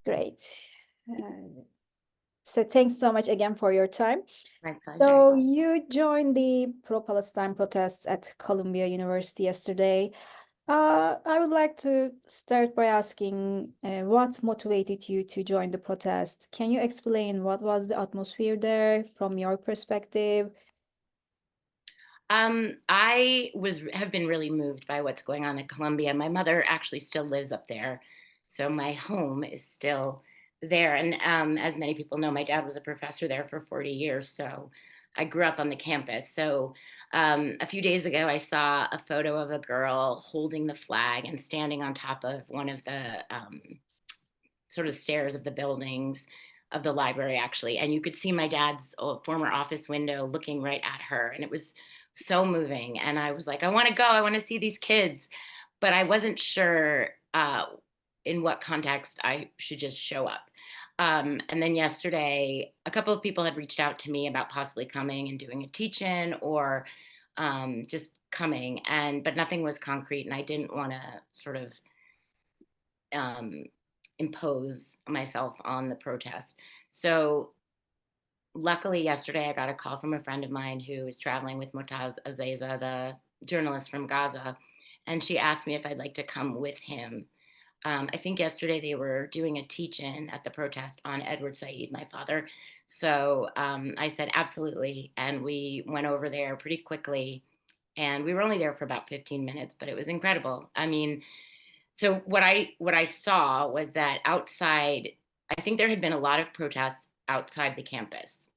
Great. So thanks so much again for your time. My pleasure. So you joined the pro-Palestine protests at Columbia University yesterday. I would like to start by asking what motivated you to join the protest? Can you explain what was the atmosphere there from your perspective? Have been really moved by what's going on at Columbia. My mother actually still lives up there, so my home is still there. And as many people know, my dad was a professor there for 40 years, so I grew up on the campus. So a few days ago, I saw a photo of a girl holding the flag and standing on top of one of the sort of stairs of the buildings of the library, actually, and you could see my dad's former office window looking right at her, and it was so moving. And I was like, I want to go, I want to see these kids, but I wasn't sure in what context I should just show up. And then yesterday, a couple of people had reached out to me about possibly coming and doing a teach-in, or just coming, and but nothing was concrete, and I didn't want to sort of um, impose myself on the protest. So luckily yesterday I got a call from a friend of mine who is traveling with Motaz Azeza, the journalist from Gaza, and she asked me if I'd like to come with him. I think yesterday they were doing a teach-in at the protest on Edward Said, my father. So I said absolutely, and we went over there pretty quickly. And we were only there for about 15 minutes, but it was incredible. I mean, so what I saw was that outside, I think there had been a lot of protests outside the campus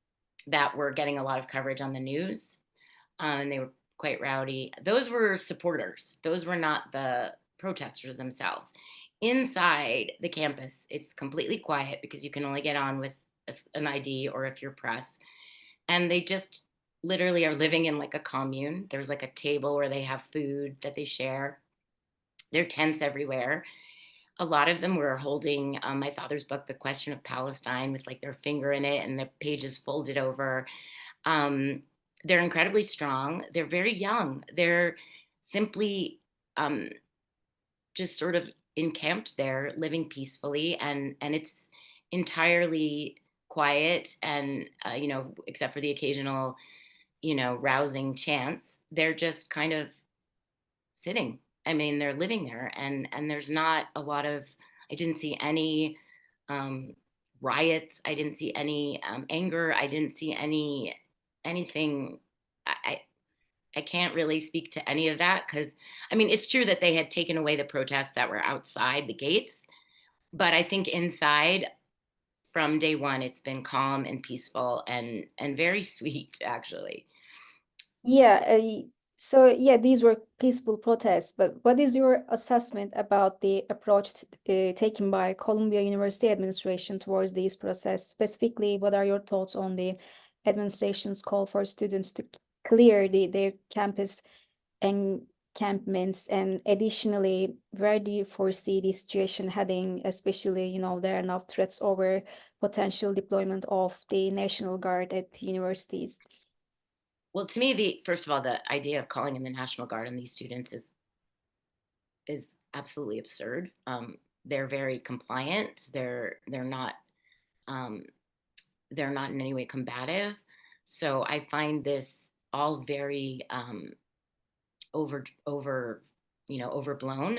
that were getting a lot of coverage on the news, and they were quite rowdy. Those were supporters. Those were not the protesters themselves. Inside the campus, it's completely quiet because you can only get on with an ID or if you're press, and they just literally are living in like a commune. There's like a table where they have food that they share. There are tents everywhere. A lot of them were holding my father's book, The Question of Palestine, with like their finger in it and the pages folded over. Um, they're incredibly strong. They're very young. They're simply um, just sort of encamped there, living peacefully, and it's entirely quiet. And except for the occasional, rousing chants, they're just kind of sitting. I mean, they're living there, and there's not a lot of. I didn't see any um, riots. I didn't see any anger. I didn't see anything. I I can't really speak to any of that because I mean it's true that they had taken away the protests that were outside the gates, but I think inside from day one it's been calm and peaceful and very sweet actually. Yeah, so yeah, these were peaceful protests, but what is your assessment about the approach taken by Columbia University administration towards these protests? Specifically, what are your thoughts on the administration's call for students to clear their campus encampments? And additionally, where do you foresee the situation heading, especially, there are now threats over potential deployment of the National Guard at universities? Well, to me, the first of all, the idea of calling in the National Guard on these students is absolutely absurd. They're very compliant. Um, they're not in any way combative. So I find this all very over overblown.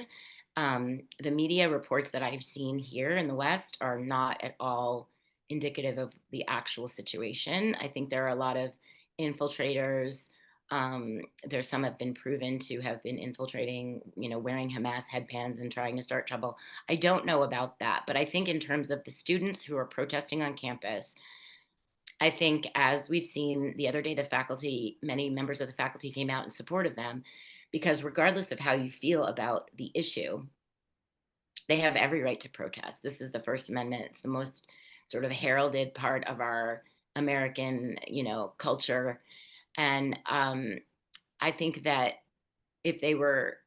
The media reports that I've seen here in the West are not at all indicative of the actual situation. I think there are a lot of infiltrators. There's some have been proven to have been infiltrating, wearing Hamas headbands and trying to start trouble. I don't know about that, but I think in terms of the students who are protesting on campus, I think as we've seen the other day, many members of the faculty came out in support of them because regardless of how you feel about the issue, they have every right to protest. This is the First Amendment. It's the most sort of heralded part of our American, culture. And I think that if they were,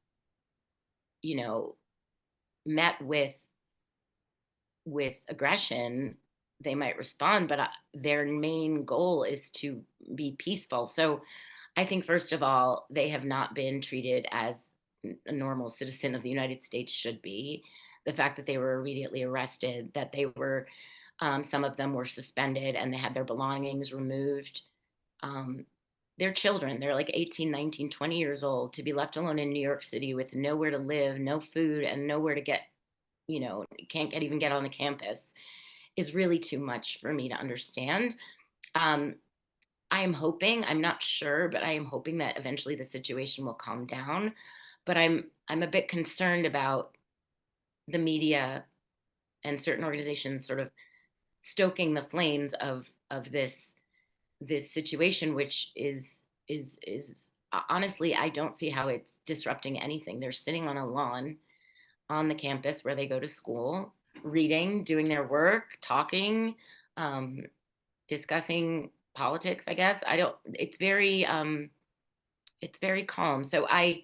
you know, met with aggression, they might respond, but their main goal is to be peaceful. So I think, first of all, they have not been treated as a normal citizen of the United States should be. the fact that they were immediately arrested, that they were, some of them were suspended and they had their belongings removed. Um, they're children. They're like 18, 19, 20 years old to be left alone in New York City with nowhere to live, no food, and nowhere to get, can't even get on the campus is really too much for me to understand. Um, I am hoping, I'm not sure, but I am hoping that eventually the situation will calm down. But I'm a bit concerned about the media and certain organizations sort of stoking the flames of this situation, which is honestly, I don't see how it's disrupting anything. They're sitting on a lawn on the campus where they go to school, reading, doing their work, talking, um, discussing politics, I guess. I don't, it's very calm. So I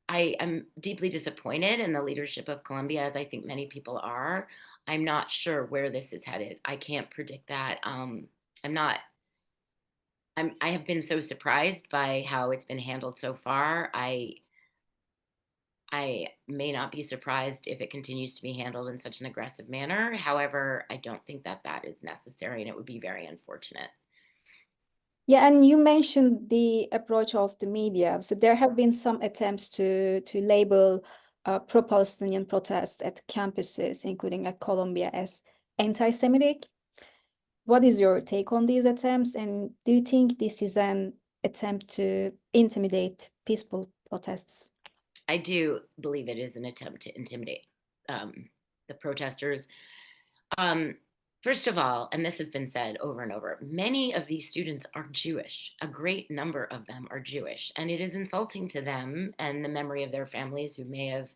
am deeply disappointed in the leadership of Colombia, as I think many people are. I'm not sure where this is headed. I can't predict that. I'm not. I have been so surprised by how it's been handled so far. I may not be surprised if it continues to be handled in such an aggressive manner. However, I don't think that that is necessary, and it would be very unfortunate. Yeah, and you mentioned the approach of the media. So there have been some attempts to label pro-Palestinian protests at campuses, including at Columbia, as anti-Semitic. What is your take on these attempts? And do you think this is an attempt to intimidate peaceful protests? I do believe it is an attempt to intimidate the protesters. Um, First of all, and this has been said over and over, many of these students are Jewish. A great number of them are Jewish, and it is insulting to them and the memory of their families who may have,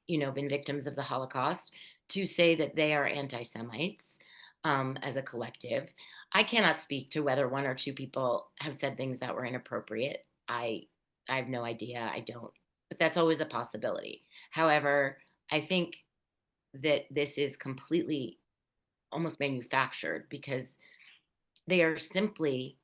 been victims of the Holocaust to say that they are anti-Semites as a collective. I cannot speak to whether one or two people have said things that were inappropriate. I have no idea. I don't, but that's always a possibility. However, I think that this is completely almost manufactured because they are simply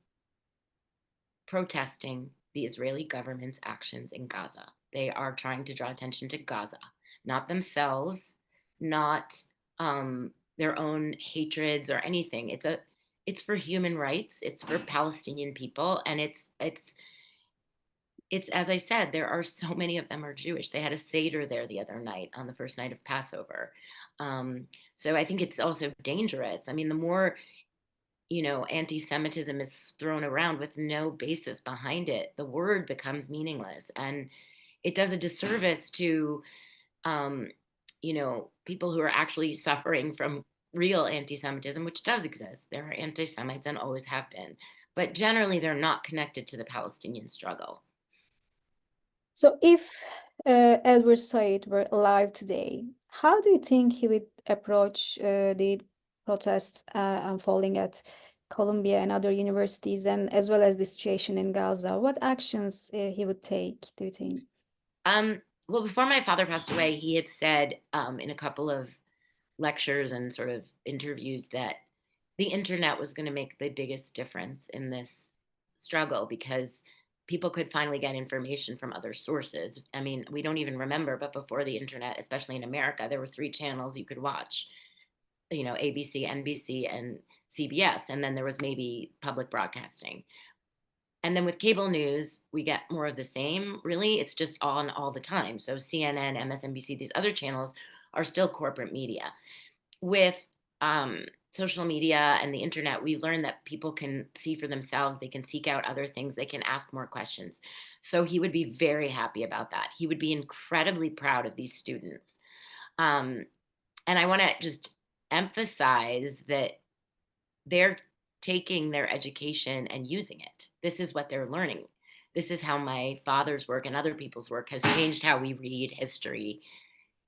protesting the Israeli government's actions in Gaza. They are trying to draw attention to Gaza, not themselves, not their own hatreds or anything. It's for human rights. It's for Palestinian people, and it's as I said, there are so many of them are Jewish. They had a Seder there the other night on the first night of Passover. Um, so I think it's also dangerous. I mean, the more anti-Semitism is thrown around with no basis behind it, the word becomes meaningless, and it does a disservice to um, people who are actually suffering from real anti-Semitism, which does exist. There are anti-Semites and always have been, but generally they're not connected to the Palestinian struggle. So if Edward Said were alive today, how do you think he would approach the protests unfolding at Columbia and other universities, and as well as the situation in Gaza? What actions he would take, do you think? Well, before my father passed away, he had said in a couple of lectures and sort of interviews that the internet was going to make the biggest difference in this struggle because people could finally get information from other sources. I mean, we don't even remember, but before the internet, especially in America, there were three channels you could watch, ABC, NBC, and CBS. And then there was maybe public broadcasting. And then with cable news, we get more of the same. Really, it's just on all the time. So CNN, MSNBC, these other channels are still corporate media. With social media and the internet, we've learned that people can see for themselves. They can seek out other things. They can ask more questions. So he would be very happy about that. He would be incredibly proud of these students. Um, and I want to just emphasize that they're taking their education and using it. This is what they're learning. This is how my father's work and other people's work has changed how we read history,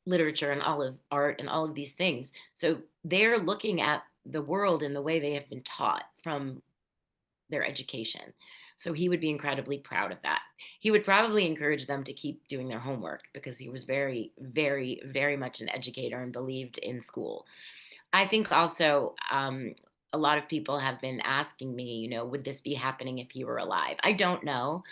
literature, and all of art and all of these things. So they're looking at the world in the way they have been taught from their education. So he would be incredibly proud of that. He would probably encourage them to keep doing their homework because he was very, very, very much an educator and believed in school. I think also a lot of people have been asking me, would this be happening if he were alive? I don't know.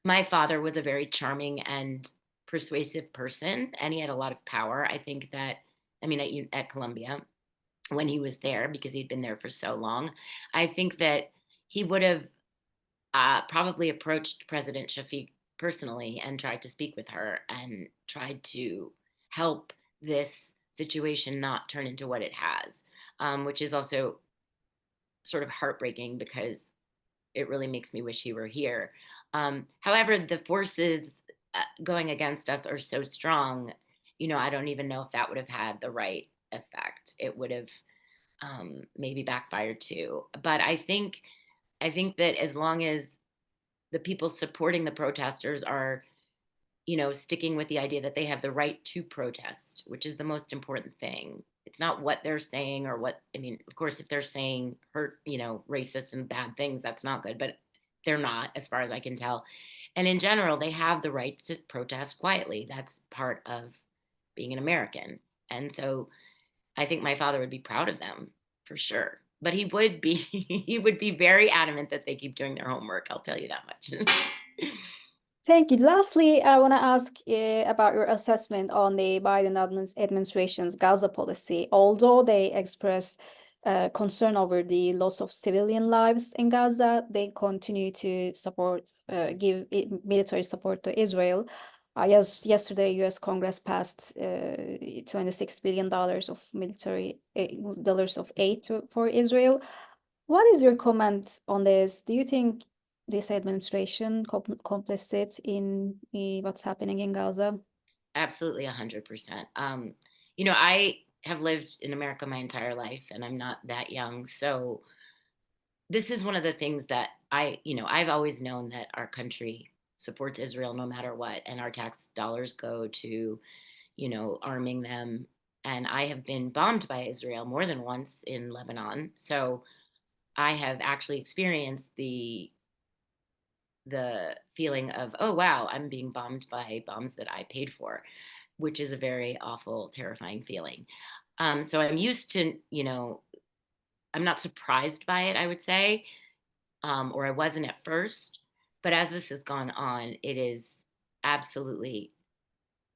My father was a very charming and persuasive person, and he had a lot of power. I think that, I mean, at Columbia, when he was there, because he'd been there for so long, I think that he would have probably approached President Shafiq personally and tried to speak with her and tried to help this situation not turn into what it has, which is also sort of heartbreaking because it really makes me wish he were here. However, the forces going against us are so strong. I don't even know if that would have had the right effect. It would have maybe backfired too. But I think that as long as the people supporting the protesters are, sticking with the idea that they have the right to protest, which is the most important thing. It's not what they're saying or what, I mean, of course, if they're saying hurt, racist and bad things, that's not good, but they're not, as far as I can tell. And in general, they have the right to protest quietly. That's part of being an American. And so I think my father would be proud of them for sure. But he would be he would be very adamant that they keep doing their homework. I'll tell you that much. Thank you. Lastly, I want to ask about your assessment on the Biden administration's Gaza policy. Although they express concern over the loss of civilian lives in Gaza, they continue to give military support to Israel. Yesterday, U.S. Congress passed $26 billion of military dollars of aid for Israel. What is your comment on this? Do you think this administration complicit in what's happening in Gaza? Absolutely 100%. I have lived in America my entire life and I'm not that young. So this is one of the things that I've always known that our country supports Israel no matter what, and our tax dollars go to, arming them. And I have been bombed by Israel more than once in Lebanon. So I have actually experienced the feeling of, oh wow, I'm being bombed by bombs that I paid for, which is a very awful, terrifying feeling. So I'm used to, I'm not surprised by it, I would say, or I wasn't at first. But as this has gone on, it is absolutely,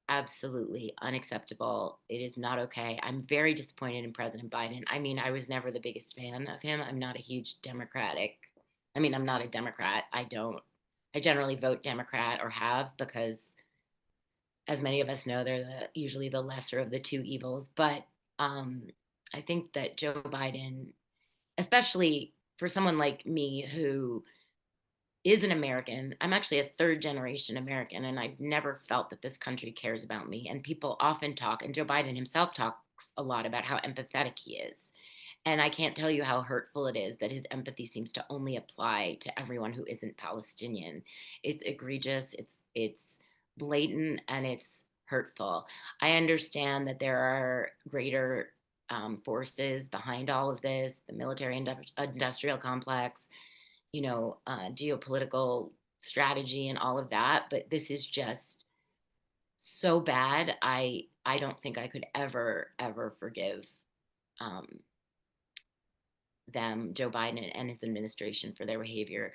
absolutely unacceptable. It is not okay. I'm very disappointed in President Biden. I mean, I was never the biggest fan of him. I'm not a huge I'm not a Democrat. I generally vote Democrat or have because, as many of us know, they're usually the lesser of the two evils. But I think that Joe Biden, especially for someone like me who is an American, I'm actually a third generation American, and I've never felt that this country cares about me. And people often talk, and Joe Biden himself talks a lot about how empathetic he is. And I can't tell you how hurtful it is that his empathy seems to only apply to everyone who isn't Palestinian. It's egregious, it's blatant, and it's hurtful. I understand that there are greater forces behind all of this, the military industrial complex, geopolitical strategy and all of that, but this is just so bad. I don't think I could ever forgive um, them, Joe Biden and his administration, for their behavior,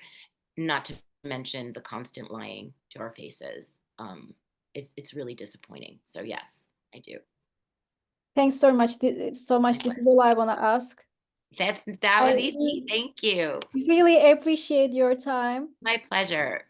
not to mention the constant lying to our faces. It's really disappointing. So yes, I do. Thanks so much. So much. This is all I want to ask. That was I easy. Thank you. really appreciate your time. My pleasure.